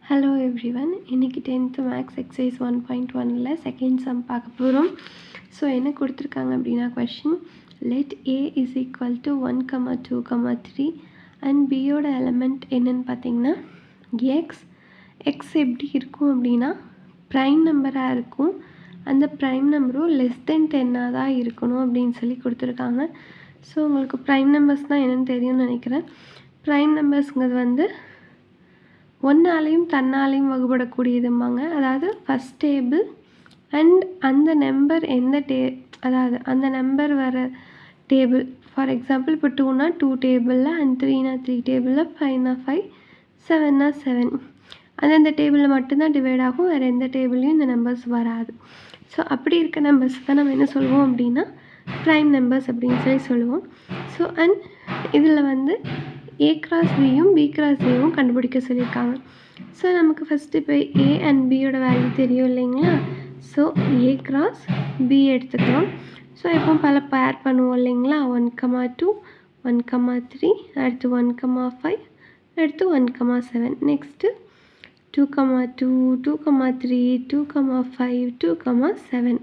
Hello everyone, இன்றைக்கி 10th maths exercise 1.1ல் second sum பார்க்க போகிறோம். ஸோ என்ன கொடுத்துருக்காங்க அப்படின்னா question let A is equal to 1,2,3 and பியோட எலமெண்ட் என்னென்னு பார்த்தீங்கன்னா எக்ஸ் எப்படி இருக்கும் அப்படின்னா ப்ரைம் நம்பராக இருக்கும். அந்த ப்ரைம் நம்பரும் லெஸ் தென் 10ஆக தான் இருக்கணும் அப்படின்னு சொல்லி கொடுத்துருக்காங்க. ஸோ உங்களுக்கு ப்ரைம் நம்பர்ஸ் தான் என்னென்னு தெரியும்னு நினைக்கிறேன். ப்ரைம் நம்பர்ஸுங்கிறது வந்து ஒன்றாலையும் தன்னாலையும் வகுப்படக்கூடியதும்பாங்க. அதாவது ஃபஸ்ட் டேபிள் அண்ட் அந்த நம்பர் எந்த அதாவது அந்த நம்பர் வர டேபிள். ஃபார் எக்ஸாம்பிள் இப்போ 2னா 2 டேபிளில் அண்ட் 3னா 3 டேபிளில் 5னா 5 7னா 7 அந்த டேபிளில் மட்டும்தான் டிவைட் ஆகும். வேறு எந்த டேபிள்லையும் இந்த நம்பர்ஸ் வராது. ஸோ அப்படி இருக்க நம்பர்ஸ் தான் நம்ம என்ன சொல்லுவோம் அப்படின்னா ப்ரைம் நம்பர்ஸ் அப்படின்னு சொல்லி சொல்லுவோம். ஸோ அண்ட் இதில் வந்து ஏ கிராஸ் பியும் பி கிராஸ் ஏவும் கண்டுபிடிக்க சொல்லியிருக்காங்க. ஸோ நமக்கு ஃபஸ்ட்டு இப்போ ஏ அண்ட் பியோட வேல்யூ தெரியும் இல்லைங்களா. ஸோ ஏ கிராஸ் பி எடுத்துக்கிறோம். ஸோ எப்போ பல பேர் பண்ணுவோம் இல்லைங்களா. 1,2 1,3 அடுத்து 1,5 அடுத்து 1,7 நெக்ஸ்ட்டு 2,2 2,3 2,5 2,7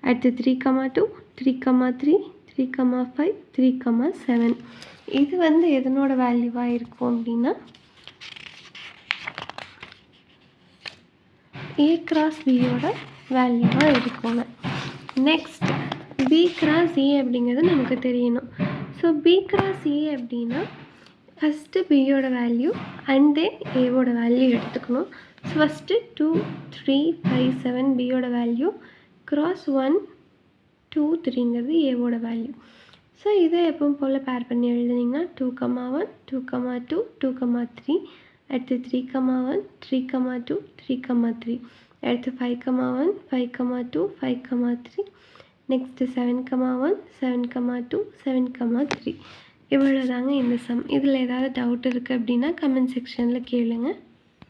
அடுத்து 3,2 3,3 3,5 3,7. இது வந்து எதனோட வேல்யூவாக இருக்கும் அப்படின்னா ஏ கிராஸ் பியோட வேல்யூவாக இருக்குங்க. நெக்ஸ்ட் பி கிராஸ் ஏ அப்படிங்கிறது நமக்கு தெரியணும். ஸோ பி கிராஸ் ஏ அப்படின்னா ஃபஸ்ட்டு பியோட வேல்யூ அண்ட் தென் ஏவோட வேல்யூ எடுத்துக்கணும். ஸோ ஃபஸ்ட்டு 2 3 5 7 பியோட வேல்யூ கிராஸ் 1 2 3ங்கிறது ஏவோட வேல்யூ. ஸோ இதை எப்பவும் போல் பேர் பண்ணி எழுதுனீங்கன்னா 2,1 2,2 2,3 அடுத்து 3,1 3,2 3,3 அடுத்து 5,1 5,2 5,3 நெக்ஸ்ட்டு 7,1 7,2 7,3. இவ்வளோ தாங்க இந்த சம். இதில் ஏதாவது டவுட் இருக்குது அப்படின்னா கமெண்ட் செக்ஷனில் கேளுங்க.